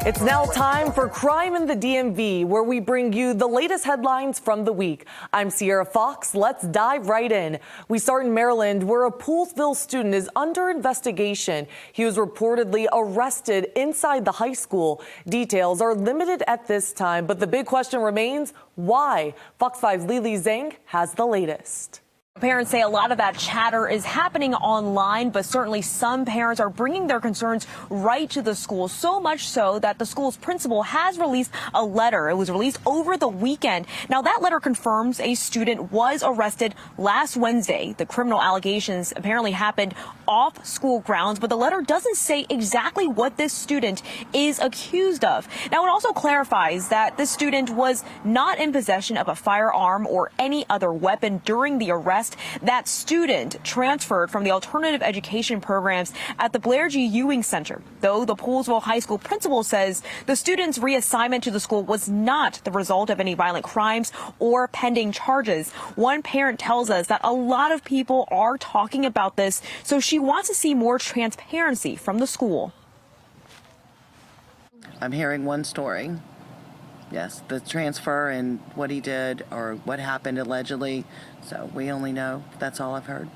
It's now time for Crime in the DMV, where we bring you the latest headlines from the week. I'm Sierra Fox. Let's dive right in. We start in Maryland, where a Poolsville student is under investigation. He was reportedly arrested inside the high school. Details are limited at this time, but the big question remains, why? Fox 5's Lily Zhang has the latest. Parents say a lot of that chatter is happening online, but certainly some parents are bringing their concerns right to the school, so much so that the school's principal has released a letter. It was released over the weekend. Now, that letter confirms a student was arrested last Wednesday. The criminal allegations apparently happened off school grounds, but the letter doesn't say exactly what this student is accused of. Now, it also clarifies that the student was not in possession of a firearm or any other weapon during the arrest. That student transferred from the alternative education programs at the Blair G. Ewing Center, though the Poolsville High School principal says the student's reassignment to the school was not the result of any violent crimes or pending charges. One parent tells us that a lot of people are talking about this, so she wants to see more transparency from the school. I'm hearing one story. Yes, the transfer and what he did or what happened allegedly. So we only know. That's all I've heard.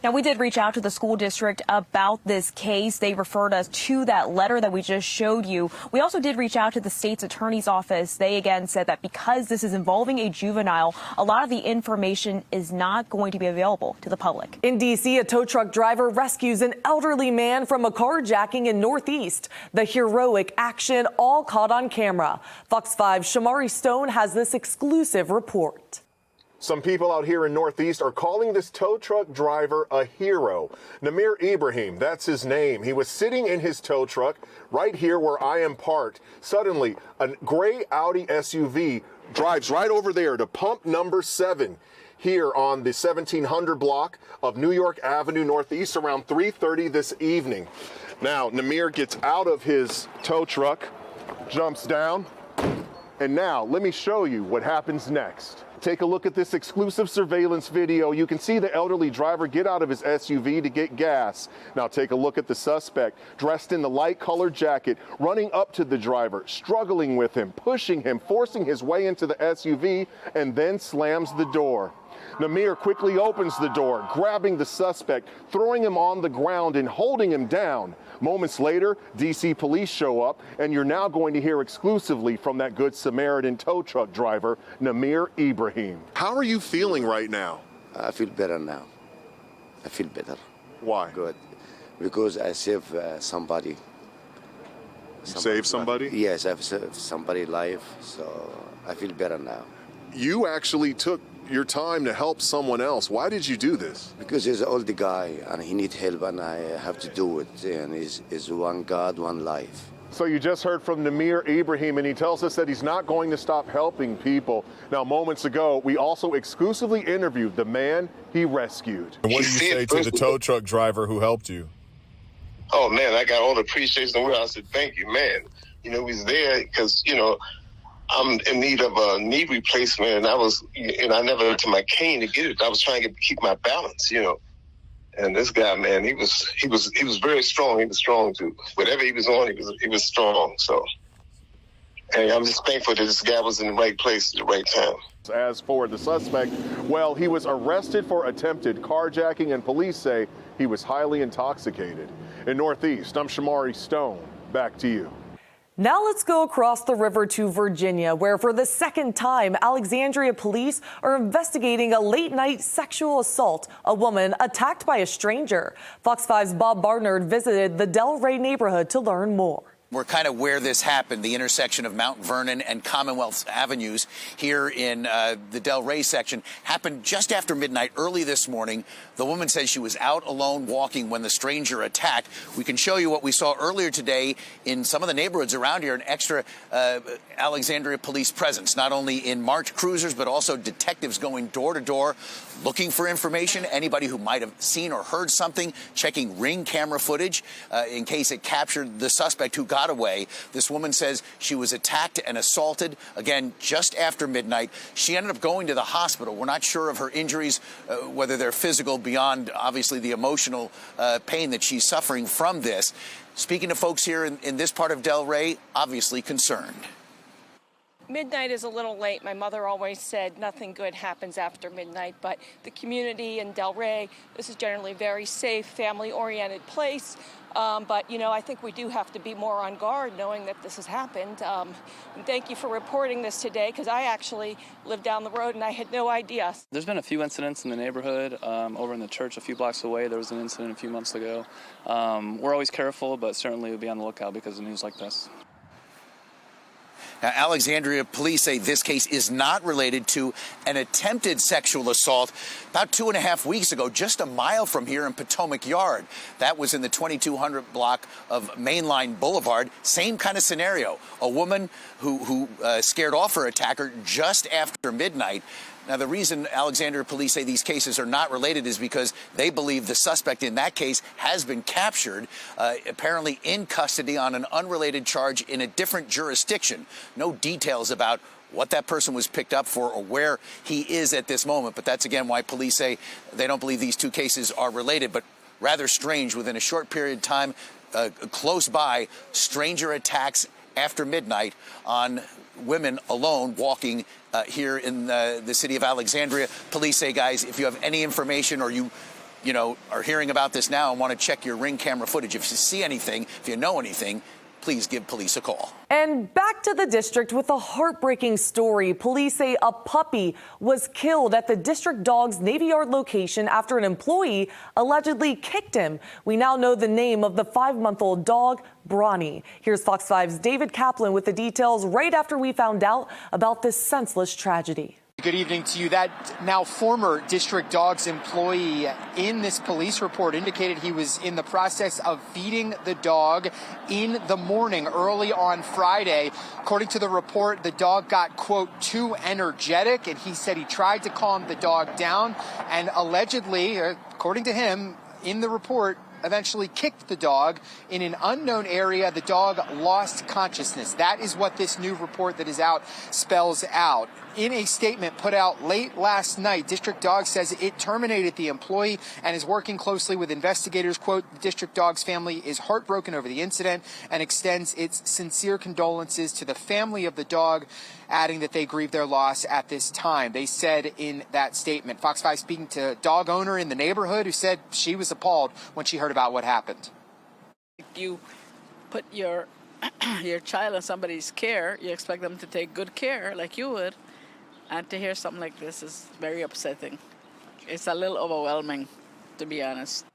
Now, we did reach out to the school district about this case. They referred us to that letter that we just showed you. We also did reach out to the state's attorney's office. They again said that because this is involving a juvenile, a lot of the information is not going to be available to the public. In D.C., a tow truck driver rescues an elderly man from a carjacking in Northeast. The heroic action all caught on camera. Fox 5's Shamari Stone has this exclusive report. Some people out here in Northeast are calling this tow truck driver a hero. Namir Ibrahim, that's his name. He was sitting in his tow truck right here where I am parked. Suddenly, a gray Audi SUV drives right over there to pump number 7 here on the 1700 block of New York Avenue Northeast around 3:30 this evening. Now, Namir gets out of his tow truck, jumps down, and now let me show you what happens next. Take a look at this exclusive surveillance video. You can see the elderly driver get out of his SUV to get gas. Now take a look at the suspect, dressed in the light colored jacket, running up to the driver, struggling with him, pushing him, forcing his way into the SUV, and then slams the door. Namir quickly opens the door, grabbing the suspect, throwing him on the ground and holding him down. Moments later, D.C. police show up, and you're now going to hear exclusively from that Good Samaritan tow truck driver, Namir Ibrahim. How are you feeling right now? I feel better now. I feel better. Why? Good. Because I saved somebody. Save somebody? Yes, I've saved somebody's life, so I feel better now. You actually took your time to help someone else. Why did you do this? Because he's an old guy and he needs help and I have to do it. And it's one God, one life. So you just heard from Namir Ibrahim, and he tells us that he's not going to stop helping people. Now, moments ago, we also exclusively interviewed the man he rescued. And what do you say to the tow truck driver who helped you? Oh, man, I got all the appreciation in the world. I said, thank you, man. You know, he's there because, you know, I'm in need of a knee replacement, and I never went to my cane to get it. I was trying to keep my balance, you know. And this guy, man, he was very strong. He was strong too. Whatever he was on, he was strong. So, and I'm just thankful that this guy was in the right place at the right time. As for the suspect, well, he was arrested for attempted carjacking, and police say he was highly intoxicated. In Northeast, I'm Shamari Stone. Back to you. Now let's go across the river to Virginia, where for the second time, Alexandria police are investigating a late-night sexual assault. A woman attacked by a stranger. Fox 5's Bob Barnard visited the Delray neighborhood to learn more. We're kind of where this happened, the intersection of Mount Vernon and Commonwealth Avenues here in the Delray section. Happened just after midnight early this morning. The woman says she was out alone walking when the stranger attacked. We can show you what we saw earlier today in some of the neighborhoods around here, an extra Alexandria police presence, not only in marked cruisers, but also detectives going door to door, looking for information, anybody who might have seen or heard something, checking Ring camera footage in case it captured the suspect who got got away. This woman says she was attacked and assaulted, again, just after midnight. She ended up going to the hospital. We're not sure of her injuries, whether they're physical, beyond, obviously, the emotional pain that she's suffering from this. Speaking to folks here in this part of Delray, obviously concerned. Midnight is a little late. My mother always said nothing good happens after midnight, but the community in Delray, this is generally a very safe, family-oriented place. But, you know, I think we do have to be more on guard knowing that this has happened. And thank you for reporting this today, because I actually live down the road and I had no idea. There's been a few incidents in the neighborhood. Over in the church a few blocks away, there was an incident a few months ago. We're always careful, but certainly we'll be on the lookout because of news like this. Now, Alexandria police say this case is not related to an attempted sexual assault about 2.5 weeks ago, just a mile from here in Potomac Yard. That was in the 2200 block of Mainline Boulevard. Same kind of scenario. A woman who scared off her attacker just after midnight. Now, the reason Alexandria police say these cases are not related is because they believe the suspect in that case has been captured, apparently in custody on an unrelated charge in a different jurisdiction. No details about what that person was picked up for or where he is at this moment. But that's, again, why police say they don't believe these two cases are related. But rather strange, within a short period of time, close by, stranger attacks after midnight on women alone walking here in the city of Alexandria. Police say, guys, if you have any information or you are hearing about this now and want to check your Ring camera footage, if you see anything, if you know anything, please give police a call. And back to the district with a heartbreaking story. Police say a puppy was killed at the district dog's Navy Yard location after an employee allegedly kicked him. We now know the name of the 5-month-old dog, Bronny. Here's Fox 5's David Kaplan with the details right after we found out about this senseless tragedy. Good evening to you. That now former district dog's employee in this police report indicated he was in the process of feeding the dog in the morning early on Friday. According to the report, the dog got, quote, too energetic, and he said he tried to calm the dog down and allegedly, according to him, in the report, eventually kicked the dog in an unknown area. The dog lost consciousness. That is what this new report that is out spells out. In a statement put out late last night, District Dog says it terminated the employee and is working closely with investigators. Quote, the District Dog's family is heartbroken over the incident and extends its sincere condolences to the family of the dog, adding that they grieve their loss at this time. They said in that statement. Fox 5 speaking to a dog owner in the neighborhood who said she was appalled when she heard about what happened. You put your child in somebody's care, you expect them to take good care like you would. And to hear something like this is very upsetting. It's a little overwhelming, to be honest.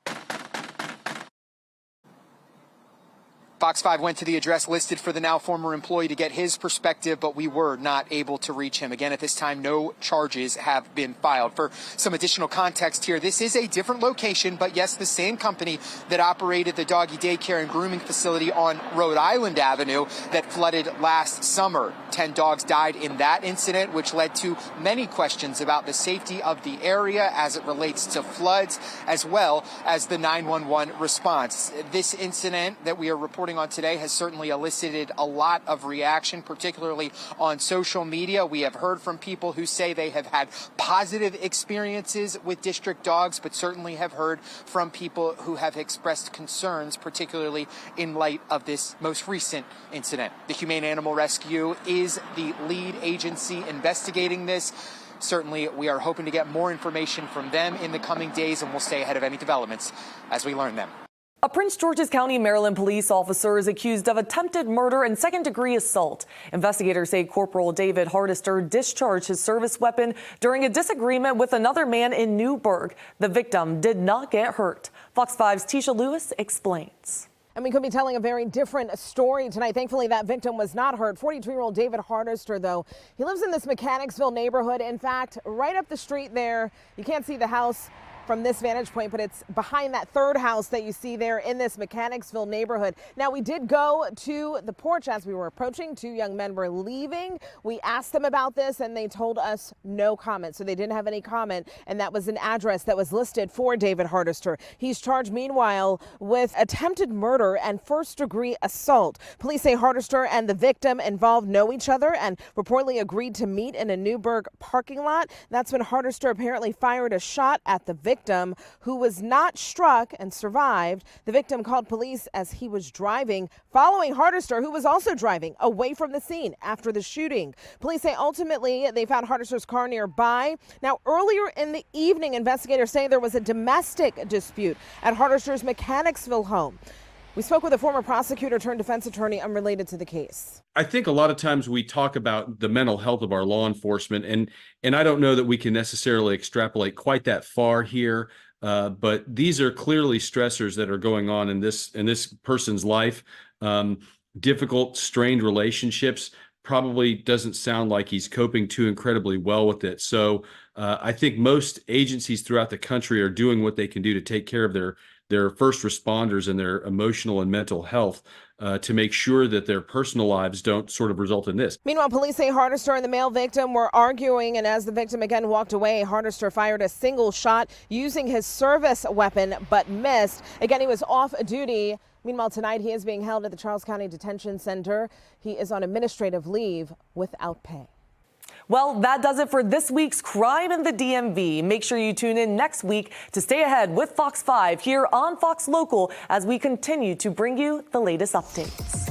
Fox 5 went to the address listed for the now former employee to get his perspective, but we were not able to reach him. Again, at this time, no charges have been filed. For some additional context here, this is a different location, but yes, the same company that operated the doggy daycare and grooming facility on Rhode Island Avenue that flooded last summer. 10 dogs died in that incident, which led to many questions about the safety of the area as it relates to floods, as well as the 911 response. This incident that we are reporting on today has certainly elicited a lot of reaction, particularly on social media. We have heard from people who say they have had positive experiences with district dogs, but certainly have heard from people who have expressed concerns, particularly in light of this most recent incident. The Humane Animal Rescue is the lead agency investigating this. Certainly, we are hoping to get more information from them in the coming days, and we'll stay ahead of any developments as we learn them. A Prince George's County, Maryland police officer is accused of attempted murder and second-degree assault. Investigators say Corporal David Hardister discharged his service weapon during a disagreement with another man in Newburgh. The victim did not get hurt. Fox 5's Tisha Lewis explains. And we could be telling a very different story tonight. Thankfully, that victim was not hurt. 42-year-old David Hardister, though, he lives in this Mechanicsville neighborhood. In fact, right up the street there, you can't see the house from this vantage point, but it's behind that third house that you see there in this Mechanicsville neighborhood. Now, we did go to the porch as we were approaching. Two young men were leaving. We asked them about this and they told us no comment. So they didn't have any comment. And that was an address that was listed for David Hardister. He's charged, meanwhile, with attempted murder and first-degree assault. Police say Hardister and the victim involved know each other and reportedly agreed to meet in a Newburgh parking lot. That's when Hardister apparently fired a shot at the victim, who was not struck and survived. The victim called police as he was driving, following Hardister, who was also driving away from the scene after the shooting. Police say ultimately they found Hardister's car nearby. Now, earlier in the evening, investigators say there was a domestic dispute at Hardister's Mechanicsville home. We spoke with a former prosecutor turned defense attorney unrelated to the case. I think a lot of times we talk about the mental health of our law enforcement, and I don't know that we can necessarily extrapolate quite that far here. But these are clearly stressors that are going on in this person's life. Difficult, strained relationships. Probably doesn't sound like he's coping too incredibly well with it. So I think most agencies throughout the country are doing what they can do to take care of their first responders and their emotional and mental health to make sure that their personal lives don't sort of result in this. Meanwhile, police say Hardister and the male victim were arguing, and as the victim again walked away, Hardister fired a single shot using his service weapon but missed. Again, he was off duty. Meanwhile, tonight he is being held at the Charles County Detention Center. He is on administrative leave without pay. Well, that does it for this week's Crime in the DMV. Make sure you tune in next week to stay ahead with Fox 5 here on Fox Local as we continue to bring you the latest updates.